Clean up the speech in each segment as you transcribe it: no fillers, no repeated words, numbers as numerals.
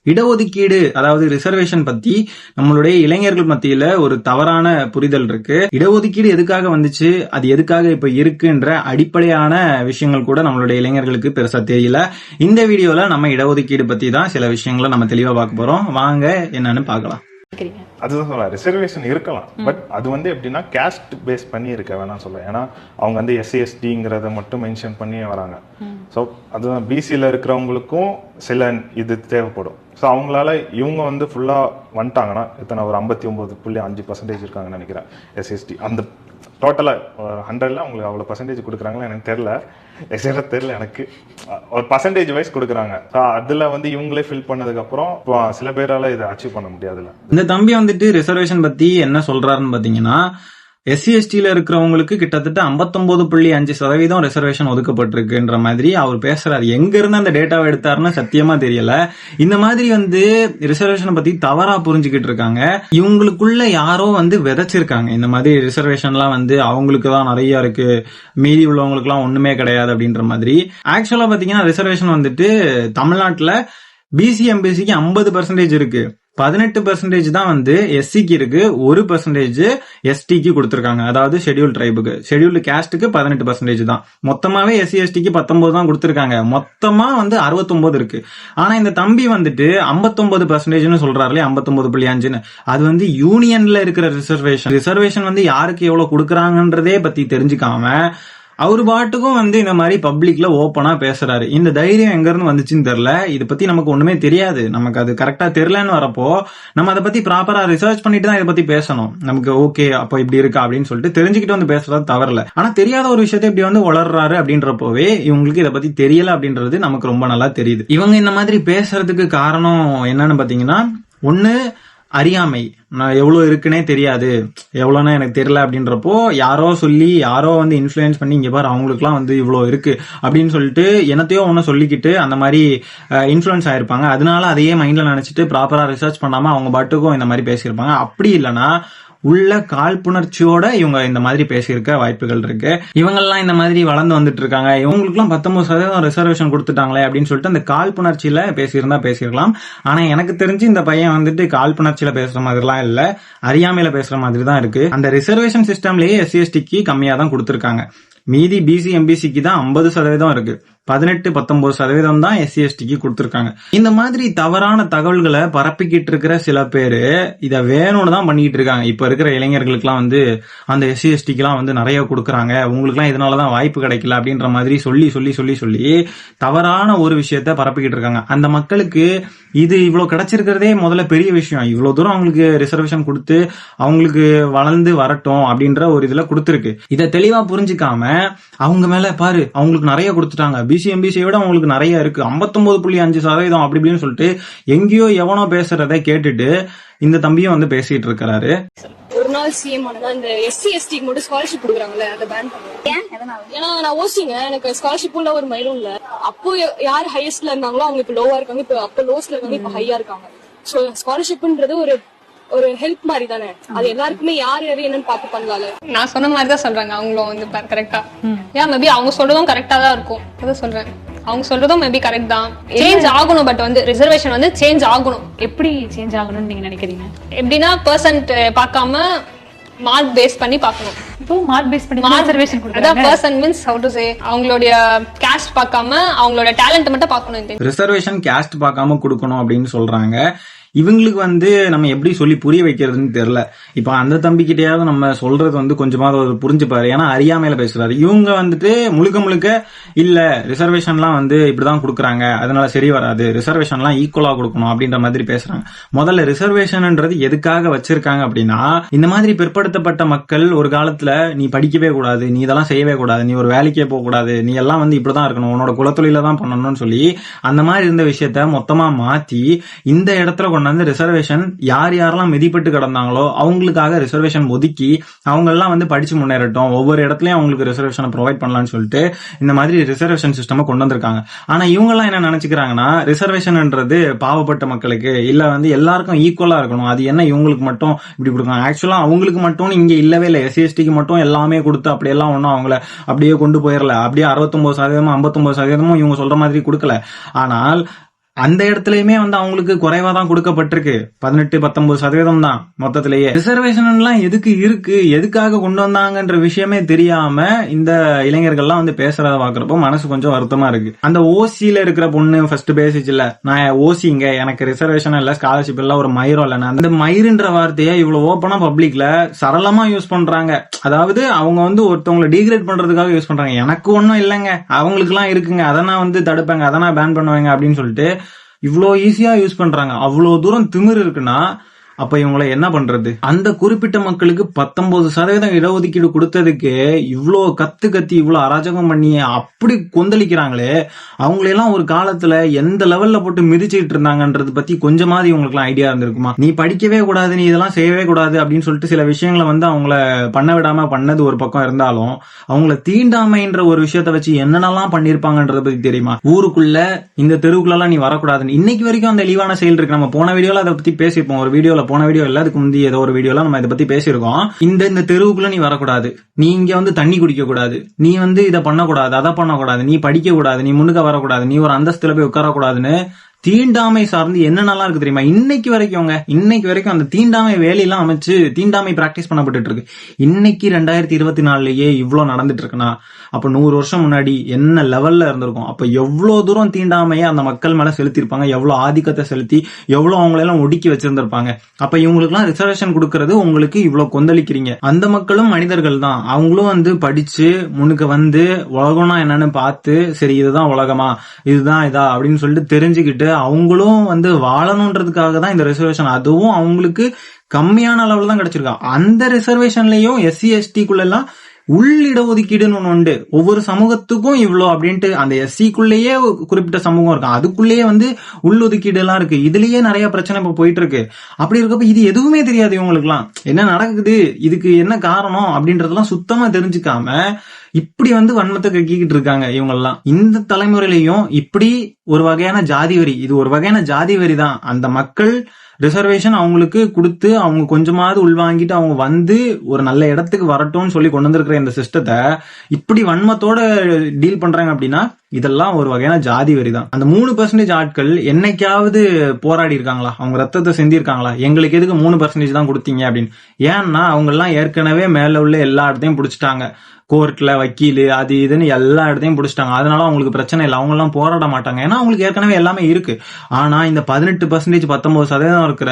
இடஒதுக்கீடு அதாவது ரிசர்வேஷன் பத்தி நம்மளுடைய இளைஞர்கள் மத்தியில ஒரு தவறான புரிதல் இருக்கு. இடஒதுக்கீடு எதுக்காக வந்துச்சு, அது எதுக்காக இப்ப இருக்குன்ற அடிப்படையான விஷயங்கள் கூட நம்மளுடைய இளைஞர்களுக்கு பெருசா தெரியல. இந்த வீடியோல நம்ம இடஒதுக்கீடு பத்தி தான் சில விஷயங்களை நம்ம தெளிவா பார்க்க போறோம். வாங்க என்னன்னு பார்க்கலாம். அதுதான் சொல்லலாம், ரிசர்வேஷன் இருக்கலாம், பட் அது எப்படின்னா கேஸ்ட் பேஸ் பண்ணி இருக்க வேணாம் சொல்ல. ஏன்னா அவங்க SC/STங்கிறத மட்டும் மென்ஷன் பண்ணி வராங்க. ஸோ அதுதான் பிசியில் இருக்கிறவங்களுக்கும் சில இது தேவைப்படும். ஸோ அவங்களால இவங்க ஃபுல்லாக வந்துட்டாங்கன்னா எத்தனை ஒரு 59.5% இருக்காங்கன்னு நினைக்கிறேன் SC/ST. அந்த டோட்டலாக 100ல் அவங்களுக்கு அவ்வளோ பர்சன்டேஜ் கொடுக்குறாங்களா எனக்கு தெரில, எக்ஸாக்டாக தெரில, எனக்கு ஒரு பர்சன்டேஜ் வைஸ் கொடுக்குறாங்க. ஸோ அதில் இவங்களே ஃபில் பண்ணதுக்கப்புறம் சில பேரால் இதை அச்சீவ் பண்ண முடியாதுல்ல. இந்த தம்பி ரிசர்வேஷன் பற்றி என்ன சொல்கிறாருன்னு பார்த்தீங்கன்னா, SC/STல இருக்கிறவங்களுக்கு கிட்டத்தட்ட 59.5% ரிசர்வேஷன் ஒதுக்கப்பட்டிருக்குன்ற மாதிரி அவர் பேசுறாரு. எங்க இருந்து அந்த டேட்டாவை எடுத்தாருன்னு சத்தியமா தெரியல. இந்த மாதிரி ரிசர்வேஷனை பத்தி தவறா புரிஞ்சுக்கிட்டு இருக்காங்க. இவங்களுக்குள்ள யாரோ விதைச்சிருக்காங்க இந்த மாதிரி ரிசர்வேஷன்லாம் அவங்களுக்கு தான் நிறைய இருக்கு, மீதி உள்ளவங்களுக்கு எல்லாம் ஒண்ணுமே கிடையாது அப்படின்ற மாதிரி. ஆக்சுவலா பாத்தீங்கன்னா ரிசர்வேஷன் தமிழ்நாட்டுல BC MBCக்கு 50% இருக்கு, 18% தான் SCக்கு இருக்கு, 1% STக்கு கொடுத்திருக்காங்க. அதாவது ஷெட்யூல்டு ட்ரைபுக்கு, ஷெட்யூல்டு காஸ்டுக்கு 18% தான். மொத்தமாவே SC/STக்கு 19 தான் கொடுத்திருக்காங்க. மொத்தமா 69 இருக்கு. ஆனா இந்த தம்பி 59% சொல்றாருல, 59.5, அது யூனியன்ல இருக்கிற ரிசர்வேஷன் யாருக்கு எவ்வளவு கொடுக்கறாங்கன்றதே பத்தி தெரிஞ்சுக்காம அவரு பாட்டுக்கும் இந்த மாதிரி பப்ளிக்ல ஓப்பனா பேசுறாரு. இந்த தைரியம் எங்க இருந்து வந்துச்சுன்னு தெரியல. இதை பத்தி நமக்கு ஒண்ணுமே தெரியாது, நமக்கு அது கரெக்டா தெரியலன்னு வரப்போ நம்ம அதை பத்தி ப்ராப்பரா ரிசர்ச் பண்ணிட்டு தான் இதை பத்தி பேசணும். நமக்கு ஓகே அப்ப இப்படி இருக்கா அப்படின்னு சொல்லிட்டு தெரிஞ்சுக்கிட்டு பேசுறது தவறல. ஆனா தெரியாத ஒரு விஷயத்த இப்படி வளர்றாரு அப்படின்றப்போவே இவங்களுக்கு இதை பத்தி தெரியல அப்படின்றது நமக்கு ரொம்ப நல்லா தெரியுது. இவங்க இந்த மாதிரி பேசுறதுக்கு காரணம் என்னன்னு பாத்தீங்கன்னா, ஒண்ணு அறியாமை, நான் எவ்வளவு இருக்குன்னே தெரியாது, எவ்வளவுனா எனக்கு தெரியல அப்படின்றப்போ யாரோ சொல்லி யாரோ இன்ஃபுளுயன்ஸ் பண்ணி இங்க பாரு அவங்களுக்கு எல்லாம் இவ்வளவு இருக்கு அப்படின்னு சொல்லிட்டு என்னத்தையோ ஒன்னு சொல்லிக்கிட்டு அந்த மாதிரி இன்ஃபுளுன்ஸ் ஆயிருப்பாங்க. அதனால அதையே மைண்ட்ல நினைச்சிட்டு ப்ராப்பரா ரிசர்ச் பண்ணாம அவங்க பாட்டுக்கும் இந்த மாதிரி பேசியிருப்பாங்க. அப்படி இல்லைன்னா உள்ள காழ்ப்புணர்ச்சியோட இவங்க இந்த மாதிரி பேசியிருக்க வாய்ப்புகள் இருக்கு. இவங்கெல்லாம் இந்த மாதிரி வளர்ந்து வந்துட்டு இருக்காங்க, இவங்களுக்கு எல்லாம் 19% ரிசர்வேஷன் கொடுத்துட்டாங்களே அப்படின்னு சொல்லிட்டு அந்த காழ்ப்புணர்ச்சியில பேசியிருக்கலாம். ஆனா எனக்கு தெரிஞ்சு இந்த பையன் காழ்ப்புணர்ச்சியில பேசுற மாதிரிலாம் இல்ல, அறியாமையில பேசுற மாதிரி தான் இருக்கு. அந்த ரிசர்வேஷன் சிஸ்டம்லயே SC/STக்கு கம்மியா தான் கொடுத்திருக்காங்க. மீதி BC MBCக்கு தான் 50% இருக்கு, 18-19% தான் SC/STக்கு கொடுத்திருக்காங்க. இந்த மாதிரி தவறான தகவல்களை பரப்பிக்கிட்டு இருக்கிற சில பேரு இத வேணும்னு தான் பண்ணிட்டு இருக்காங்க. இப்ப இருக்கிற இளைஞர்களுக்கு எல்லாம் அந்த SC/STக்கு எல்லாம் நிறைய கொடுக்கறாங்க, உங்களுக்கு எல்லாம் இதனாலதான் வாய்ப்பு கிடைக்கல அப்படின்ற மாதிரி சொல்லி தவறான ஒரு விஷயத்த பரப்பிக்கிட்டு இருக்காங்க. அந்த மக்களுக்கு இது இவ்வளவு கிடைச்சிருக்கிறதே முதல்ல பெரிய விஷயம். இவ்வளவு தூரம் அவங்களுக்கு ரிசர்வேஷன் கொடுத்து அவங்களுக்கு வளர்ந்து வரட்டும் அப்படின்ற ஒரு இதுல கொடுத்திருக்கு. இதை தெளிவா புரிஞ்சுக்காம அவங்க மேல பாரு அவங்களுக்கு நிறைய கொடுத்துட்டாங்க, BC MBCயை விட அவங்களுக்கு நிறைய இருக்கு, 59.5% அப்படி இப்படின்னு சொல்லிட்டு எங்கேயோ எவனோ பேசுறதை கேட்டுட்டு இந்த தம்பியும் பேசிட்டு இருக்காரு. ஒரு நாள் CM ஆனதா இந்த SC/ST மட்டும் ஸ்காலர்ஷிப் கொடுக்குறாங்கல்ல, அதை பேன் பண்ணுவாங்க. ஏன்னா நான் OCங்க, எனக்கு ஸ்காலர்ஷிப் உள்ள ஒரு மயிலும் இல்ல. அப்போ யார் ஹையஸ்ட்ல இருந்தாங்களோ அவங்க இப்ப லோவா இருக்காங்க, இப்ப அப்ப லோஸ்ல இருக்காங்க, இப்ப ஹையா இருக்காங்க. சோ ஸ்காலர்ஷிப்ன்றது ஒரு ஹெல்ப் மாதிரி தானே, அது எல்லாருக்குமே யார் யாரு என்னன்னு பாத்து பண்ணலாம்ல. நான் சொன்ன மாதிரி தான் சொல்றாங்க அவங்களும் கரெக்டா. ஏன் மேபி அவங்க சொல்றதும் கரெக்டா தான் இருக்கும், அதான் சொல்றேன். அவங்க சொல்றதும் மேபி கரெக்ட் தான், சேஞ்ச் ஆகணும். பட் ரிசர்வேஷன் சேஞ்ச் ஆகணும். எப்படி சேஞ்ச் ஆகணும்னு நீங்க நினைக்கிறீங்க? எப்படின்னா பெர்சன்ட் பார்க்காம மார்க் பேஸ் பண்ணி பார்க்கணும். இப்போ மார்க் பேஸ் பண்ணி ரிசர்வேஷன் கொடுக்கறாங்க. அதான் percent means how to say, அவங்களுடைய காஸ்ட் பார்க்காம அவங்களோட டேலண்ட் மட்டும் பார்க்கணும். ரிசர்வேஷன் காஸ்ட் பார்க்காம கொடுக்கணும் அப்படின்னு சொல்றாங்க. இவங்களுக்கு நம்ம எப்படி சொல்லி புரிய வைக்கிறதுன்னு தெரியல. இப்ப அந்த தம்பி கிட்டையாவது நம்ம சொல்றது கொஞ்சமாவது புரிஞ்சுப்பாரு, ஏன்னா அறியாமையில பேசுறாரு. இவங்க முழுக்க இல்ல ரிசர்வேஷன்லாம் இப்படிதான் கொடுக்குறாங்க, அதனால சரி வராது, ரிசர்வேஷன்லாம் ஈக்குவலா கொடுக்கணும் அப்படின்ற மாதிரி பேசுறாங்க. முதல்ல ரிசர்வேஷன்ன்றது எதுக்காக வச்சிருக்காங்க அப்படின்னா, இந்த மாதிரி பிற்படுத்தப்பட்ட மக்கள் ஒரு காலத்துல நீ படிக்கவே கூடாது, நீ இதெல்லாம் செய்யவே கூடாது, நீ ஒரு வேலைக்கே போக கூடாது, நீ எல்லாம் இப்படிதான் இருக்கணும், உன்னோட குலத்தொழில தான் பண்ணணும்னு சொல்லி அந்த மாதிரி இருந்த விஷயத்த மொத்தமா மாத்தி இந்த இடத்துல ரிசர்வேஷன் யார் யாரெல்லாம் மிதிப்பட்டு கிடந்தாங்களோ அவங்களுக்காக ரிசர்வேஷன் ஒதுக்கி அவங்க எல்லாம் படிச்சு முன்னேறட்டும், ஒவ்வொரு இடத்துலயும் அவங்களுக்கு ரிசர்வேஷன் ப்ரொவைட் பண்ணலாம்னு சொல்லிட்டு இந்த மாதிரி ரிசர்வேஷன் சிஸ்டம் கொண்டு வந்திருக்காங்க. ஆனா இவங்க எல்லாம் என்ன நினைச்சுக்கிறாங்கன்னா, ரிசர்வேஷன்ன்றது பாவப்பட்ட மக்களுக்கு இல்ல எல்லாருக்கும் ஈக்குவலா இருக்கணும், அது என்ன இவங்களுக்கு மட்டும் இப்படி கொடுக்காங்க. ஆக்சுவலா அவங்களுக்கு மட்டும் இங்க இல்லவே இல்லை, SC/STக்கு மட்டும் எல்லாமே கொடுத்து அப்படியெல்லாம் ஒன்னும் அவங்கள அப்படியே கொண்டு போயிடல. அப்படியே 69% 59% இவங்க சொல்ற மாதிரி கொடுக்கல. ஆனால் அந்த இடத்துலயுமே வந்து அவங்களுக்கு குறைவா தான் கொடுக்கப்பட்டிருக்கு. 18-19% தான் மொத்தத்திலேயே. ரிசர்வேஷன் எல்லாம் எதுக்கு இருக்கு, எதுக்காக கொண்டு வந்தாங்கன்ற விஷயமே தெரியாம இந்த இளைஞர்கள்லாம் வந்து பேசுறத பாக்குறப்போ மனசு கொஞ்சம் வருத்தமா இருக்கு. அந்த ஓசியில இருக்கிற பொண்ணு ஃபர்ஸ்ட் பேசிச்சுல, நான் ஓசிங்க, எனக்கு ரிசர்வேஷன் இல்ல, ஸ்காலர்ஷிப் இல்ல, ஒரு மயிரும் இல்ல. அந்த மயிருன்ற வார்த்தையை இவ்வளவு ஓப்பனா பப்ளிக்ல சரளமா யூஸ் பண்றாங்க. அதாவது அவங்க வந்து ஒருத்தவங்களை டீக்ரேட் பண்றதுக்காக யூஸ் பண்றாங்க. எனக்கு ஒன்னும் இல்லைங்க, அவங்களுக்கு எல்லாம் இருக்குங்க, அதை நான் வந்து தடுப்பேங்க, அதை நான் பேன் பண்ணுவேங்க அப்படின்னு சொல்லிட்டு இவ்வளோ ஈஸியா யூஸ் பண்றாங்க. அவ்வளவு தூரம் திமிரு இருக்குன்னா அப்ப இவங்களை என்ன பண்றது? அந்த குறிப்பிட்ட மக்களுக்கு 19% இடஒதுக்கீடு கொடுத்ததுக்கு இவ்வளோ கத்தி இவ்வளோ அராஜகம் பண்ணி அப்படி கொந்தளிக்கிறாங்களே, அவங்களெல்லாம் ஒரு காலத்துல எந்த லெவல்ல போட்டு மிதிச்சுட்டு இருந்தாங்கன்றது பத்தி கொஞ்சமாவது இவங்களுக்கு ஐடியா இருந்திருக்குமா? நீ படிக்கவே கூடாது, நீ இதெல்லாம் செய்யவே கூடாது அப்படின்னு சொல்லிட்டு சில விஷயங்களை வந்து அவங்கள பண்ண விடாம பண்ணது ஒரு பக்கம் இருந்தாலும், அவங்கள தீண்டாமைன்ற ஒரு விஷயத்த வச்சு என்னென்னலாம் பண்ணிருப்பாங்கன்றத பத்தி தெரியுமா? ஊருக்குள்ள இந்த தெருவுக்குள்ள நீ வரக்கூடாதுன்னு இன்னைக்கு வரைக்கும் அந்த இழிவான செயல் இருக்கு. நம்ம போன வீடியோல அதை பத்தி பேசிப்போம். ஒரு வீடியோல, போன வீடியோ இல்ல, அதுக்கு முந்தைய ஏதோ ஒரு வீடியோல நம்ம இதை பத்தி பேசியிருக்கோம். இந்த தெருவுக்குள்ள நீ வரக்கூடாது, நீ இங்க வந்து தண்ணி குடிக்க கூடாது, நீ வந்து இதை பண்ணக்கூடாது, அதை பண்ணக்கூடாது, நீ படிக்க கூடாது, நீ முன்னுக்க வரக்கூடாது, நீ ஒரு அந்தஸ்துல போய் உட்காரக்கூடாதுன்னு தீண்டாமை சார்ந்து என்னென்னலாம் இருக்கு தெரியுமா? இன்னைக்கு வரைக்கும் அந்த தீண்டாமை வேலையெல்லாம் அமைச்சு தீண்டாமை பிராக்டிஸ் பண்ணப்பட்டு இருக்கு. இன்னைக்கு 2024லயே இவ்வளவு நடந்துட்டு இருக்குன்னா அப்ப 100 வருஷம் முன்னாடி என்ன லெவல்ல இருந்திருக்கும்? அப்ப எவ்வளவு தூரம் தீண்டாமையை அந்த மக்கள் மேல செலுத்திருப்பாங்க, எவ்வளவு ஆதிக்கத்தை செலுத்தி எவ்வளவு அவங்களெல்லாம் ஒடுக்கி வச்சிருந்திருப்பாங்க. அப்ப இவங்களுக்கு எல்லாம் ரிசர்வேஷன் கொடுக்கறது உங்களுக்கு இவ்வளவு கொந்தளிக்கிறீங்க. அந்த மக்களும் மனிதர்கள் தான், அவங்களும் வந்து படிச்சு முன்னுக்கு வந்து உலகம்னா என்னன்னு பார்த்து, சரி இதுதான் உலகமா, இதுதான் இதா அப்படின்னு சொல்லிட்டு தெரிஞ்சுக்கிட்டு அவங்களும் வந்து வாழணும்ன்றதுக்காக தான் இந்த ரிசர்வேஷன். அதுவும் அவங்களுக்கு கம்மியான அளவுல தான் கிடைச்சிருக்கா. அந்த ரிசர்வேஷன்லயும் SC/ST எல்லாம் உள்ளிடஒதுக்கீடுன்னு ஒண்ணு உண்டு. ஒவ்வொரு சமூகத்துக்கும் இவ்வளோ அப்படின்ட்டு அந்த SC-க்குள்ளேயே குறிப்பிட்ட சமூகம் இருக்கு, அதுக்குள்ளேயே வந்து உள்ளொதுக்கீடு எல்லாம் இருக்கு. இதுலயே நிறைய பிரச்சனை இப்ப போயிட்டு இருக்கு. அப்படி இருக்கப்ப இது எதுவுமே தெரியாது இவங்களுக்கு எல்லாம். என்ன நடக்குது, இதுக்கு என்ன காரணம் அப்படின்றதெல்லாம் சுத்தமா தெரிஞ்சுக்காம இப்படி வந்து வன்மத்தை கக்கிக்கிட்டு இருக்காங்க இவங்க எல்லாம். இந்த தலைமுறையிலையும் இப்படி ஒரு வகையான ஜாதி வரி, இது ஒரு வகையான ஜாதி வரி தான். அந்த மக்கள் ரிசர்வேஷன் அவங்களுக்கு கொடுத்து அவங்க கொஞ்சமாவது உள்வாங்கிட்டு அவங்க வந்து ஒரு நல்ல இடத்துக்கு வரட்டும்னு சொல்லி கொண்டு வந்திருக்கிற இந்த சிஸ்டத்தை இப்படி வன்மத்தோட டீல் பண்றாங்க அப்படின்னா இதெல்லாம் ஒரு வகையான ஜாதி வரி தான். அந்த 3% ஆட்கள் என்னைக்காவது போராடி இருக்காங்களா? அவங்க ரத்தத்தை செஞ்சிருக்காங்களா? எங்களுக்கு எதுக்கு 3% தான் கொடுத்தீங்க அப்படின்னு? ஏன்னா அவங்க எல்லாம் ஏற்கனவே மேல உள்ள எல்லா இடத்தையும் பிடிச்சிட்டாங்க. கோர்ட்ல வக்கீல் அது இதுன்னு எல்லா இடத்தையும் பிடிச்சிட்டாங்க. அதனால அவங்களுக்கு பிரச்சனை இல்லை, அவங்க எல்லாம் போராட மாட்டாங்க. ஏன்னா அவங்களுக்கு ஏற்கனவே எல்லாமே இருக்கு. ஆனா இந்த 18% 19% இருக்கிற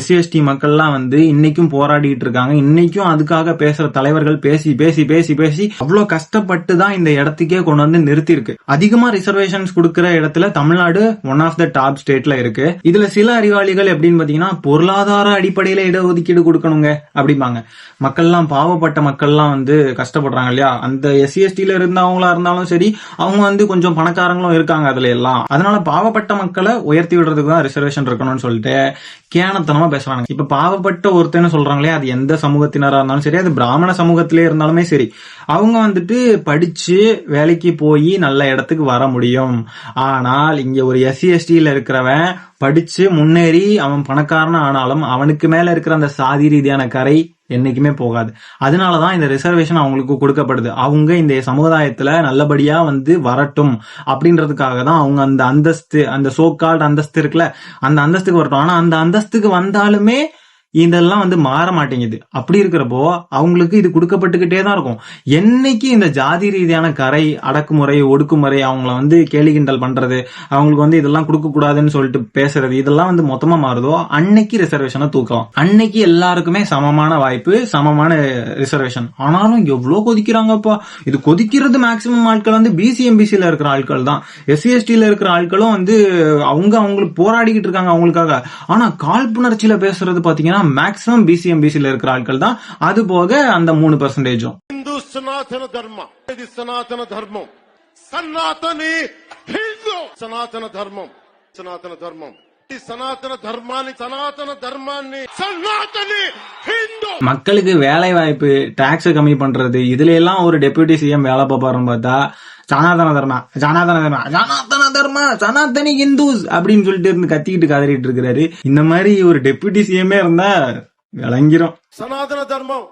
SC/ST மக்கள்லாம் வந்து இன்னைக்கும் போராடிட்டு இருக்காங்க. இன்னைக்கும் அதுக்காக பேசுற தலைவர்கள் பேசி பேசி பேசி பேசி அவ்வளவு கஷ்டப்பட்டு தான் இந்த இடத்துக்கே கொண்டு வந்து நிறுத்தி இருக்கு. அதிகமா ரிசர்வேஷன்ஸ் கொடுக்கிற இடத்துல Tamil Nadu one of the top ஸ்டேட்ல இருக்கு. இதுல சில அறிவாளிகள் எப்படின்னு பாத்தீங்கன்னா, பொருளாதார அடிப்படையில இடஒதுக்கீடு கொடுக்கணுங்க அப்படிம்பாங்க. மக்கள்லாம், பாவப்பட்ட மக்கள்லாம் வந்து கஷ்டப்படுறாங்க இல்லையா? அந்த SC/ST இருந்தவங்களா இருந்தாலும் சரி, அவங்க வந்து கொஞ்சம் பணக்காரங்களும் இருக்காங்க அதுல எல்லாம். அதனால பாவப்பட்ட மக்களை உயர்த்தி விடுறதுக்கு தான் ரிசர்வேஷன் இருக்கணும்னு சொல்லிட்டு கேனத்தனமா பேசுறாங்க. இப்ப பாவப்பட்ட ஒருத்தன்னு சொல்றாங்களே, அது எந்த சமூகத்தினரா இருந்தாலும் சரி, அது பிராமண சமூகத்திலே இருந்தாலுமே சரி, அவங்க வந்துட்டு படிச்சு வேலைக்கு போய் நல்ல இடத்துக்கு வர முடியும். ஆனால் இங்க ஒரு SC/ST இருக்கிறவன் படிச்சு முன்னேறி அவன் பணக்காரன ஆனாலும் அவனுக்கு மேல இருக்கிற அந்த சாதி ரீதியான கரை என்னைக்குமே போகாது. அதனாலதான் இந்த ரிசர்வேஷன் அவங்களுக்கு கொடுக்கப்படுது. அவங்க இந்த சமுதாயத்துல நல்லபடியா வந்து வரட்டும் அப்படின்றதுக்காக தான் அவங்க அந்த அந்தஸ்து, அந்த சோகால்ட் அந்தஸ்து இருக்குல்ல, அந்த அந்தஸ்துக்கு வரட்டும். ஆனா அந்த அந்தஸ்துக்கு வந்தாலுமே இதெல்லாம் வந்து மாற மாட்டேங்குது. அப்படி இருக்கிறப்போ அவங்களுக்கு இது கொடுக்கப்பட்டுக்கிட்டே தான் இருக்கும். என்னைக்கு இந்த ஜாதி ரீதியான கரை, அடக்குமுறை, ஒடுக்குமுறை, அவங்கள வந்து கேலி கிண்டல் பண்றது, அவங்களுக்கு வந்து இதெல்லாம் கொடுக்க கூடாதுன்னு சொல்லிட்டு பேசுறது, இதெல்லாம் வந்து மொத்தமா மாறுதோ அன்னைக்கு ரிசர்வேஷனை தூக்கலாம். அன்னைக்கு எல்லாருக்குமே சமமான வாய்ப்பு, சமமான ரிசர்வேஷன். ஆனாலும் எவ்வளவு கொதிக்கிறாங்கப்பா. இது கொதிக்கிறது மேக்சிமம் ஆட்கள் வந்து BC/MBCல இருக்கிற ஆட்கள் தான். SC/STல இருக்கிற ஆட்களும் வந்து அவங்களுக்கு போராடிக்கிட்டு இருக்காங்க அவங்களுக்காக. ஆனா காழ்ப்புணர்ச்சியில பேசுறது பாத்தீங்கன்னா மேக்ஸிமம் BC/MBCல இருக்கிற ஆட்கள் தான். அது போக அந்த 3%. హిందూ సనాతన ధర్మ, ఇది సనాతన ధర్మం, సనాతని హిందూ సనాతన ధర్మం, సనాతన ధర్మం, ఈ సనాతన ధర్మాన్ని, సనాతన ధర్మాన్ని సనాతని హిందూ. மக்களுக்கு வேலை வாய்ப்பு, டாக்ஸ் கம்மி பண்றது, இதுல எல்லாம் ஒரு டெபுட்டி CM வேலை பார்ப்பாருன்னு பார்த்தா சனாதன தர்மா, சனாதன தர்மா, சனாதன தர்மா, சனாதனி ஹிந்துஸ் அப்படின்னு சொல்லிட்டு இருந்து கத்திக்கிட்டு கதறிட்டு இருக்கிறாரு. இந்த மாதிரி ஒரு டெபுட்டி CM இருந்தா விளங்கிரும். சனாதன தர்மம்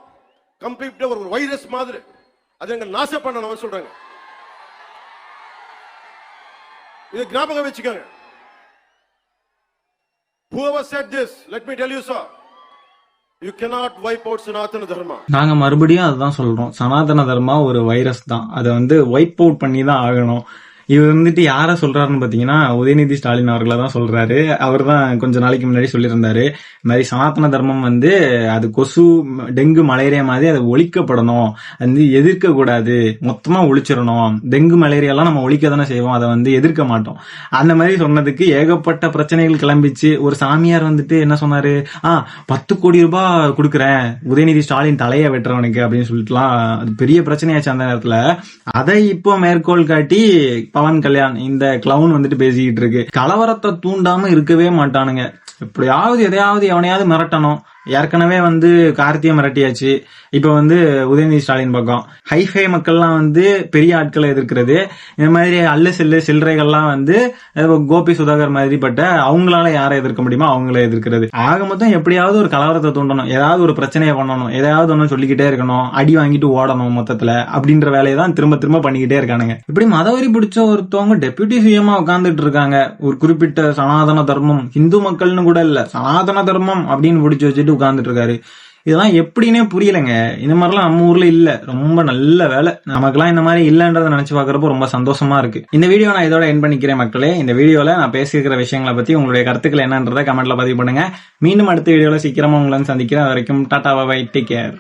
கம்ப்ளீட் ஒரு வைரஸ் மாதிரி, அதை எங்க நாசம் பண்ணணும் சொல்றாங்க. இது ஞாபகம் வச்சுக்கோங்க. Whoever said this, let me tell you, sir, you cannot wipe out Sanatana Dharma. நாங்க மறுபடியும் அதுதான் சொல்றோம். சனாதன தர்மா ஒரு வைரஸ் தான். அதை வந்து வைப் அவுட் பண்ணி தான் ஆகணும். இவர் வந்துட்டு யார சொல்றாருன்னு பாத்தீங்கன்னா உதயநிதி ஸ்டாலின் அவர்களை தான் சொல்றாரு. அவர் தான் கொஞ்ச நாளைக்கு முன்னாடி சொல்லியிருந்தாரு, இந்த மாதிரி சனாதன தர்மம் வந்து அது கொசு, டெங்கு, மலேரியா மாதிரி அதை ஒழிக்கப்படணும், வந்து எதிர்க்க கூடாது, மொத்தமா ஒழிச்சிடணும். டெங்கு மலேரியாலாம் நம்ம ஒழிக்க தானே செய்வோம், அதை வந்து எதிர்க்க மாட்டோம். அந்த மாதிரி சொன்னதுக்கு ஏகப்பட்ட பிரச்சனைகள் கிளம்பிச்சு. ஒரு சாமியார் வந்துட்டு என்ன சொன்னாரு, 10 கோடி ரூபாய் கொடுக்குறேன் உதயநிதி ஸ்டாலின் தலையை வெட்டுறவனுக்கு அப்படின்னு சொல்லிட்டுலாம் அது பெரிய பிரச்சனையாச்சு அந்த நேரத்துல. அதை இப்போ மேற்கோள் காட்டி பவன் கல்யாண் இந்த கிளவுன் வந்துட்டு பேசிக்கிட்டு இருக்கு. கலவரத்தை தூண்டாம இருக்கவே மாட்டானுங்க. எப்படியாவது எதையாவது எவனையாவது மிரட்டணும். ஏற்கனவே வந்து கார்த்தியை மிரட்டியாச்சு. இப்ப வந்து உதயநிதி ஸ்டாலின் பக்கம் ஹைஃபை மக்கள்லாம் வந்து பெரிய ஆட்களை எதிர்க்கிறது. இந்த மாதிரி அல்ல செல்லு சில்லறைகள்லாம் வந்து கோபி சுதாகர் மாதிரி பட்ட அவங்களால யாரை எதிர்க்க முடியுமோ அவங்கள எதிர்க்கிறது. ஆக மொத்தம் எப்படியாவது ஒரு கலவரத்தை தூண்டணும், ஏதாவது ஒரு பிரச்சனையை பண்ணணும், ஏதாவது ஒன்னும் சொல்லிக்கிட்டே இருக்கணும், அடி வாங்கிட்டு ஓடணும் மொத்தத்துல அப்படின்ற வேலையை தான் திரும்ப திரும்ப பண்ணிக்கிட்டே இருக்கானுங்க. இப்படி மதவெறி பிடிச்ச ஒருத்தவங்க டெப்யூட்டி சிஎம்மா உட்கார்ந்துட்டு இருக்காங்க. ஒரு குறிப்பிட்ட சனாதன தர்மம், இந்து மக்கள்னு கூட இல்ல, சனாதன தர்மம் அப்படின்னு பிடிச்சு வச்சுட்டு உட்கார்ந்துட்டு இருக்காரு. இதெல்லாம் எப்படின்னே புரியலங்க. இந்த மாதிரிலாம் நம்ம ஊர்ல இல்ல. ரொம்ப நல்ல வேலை நமக்கெல்லாம் இந்த மாதிரி இல்லன்றதை நினைச்சு பாக்குறப்போ ரொம்ப சந்தோஷமா இருக்கு. இந்த வீடியோ நான் இதோட எண்ட் பண்ணிக்கிறேன் மக்களே. இந்த வீடியோல நான் பேசியிருக்கிற விஷயங்களை பத்தி உங்களுடைய கருத்துக்கள் என்னன்றதை கமெண்ட்ல பதிவு பண்ணுங்க. மீண்டும் அடுத்த வீடியோல சீக்கிரமா உங்களை சந்திக்கிறேன். அது வரைக்கும் டாடா பை, டேக் கேர்.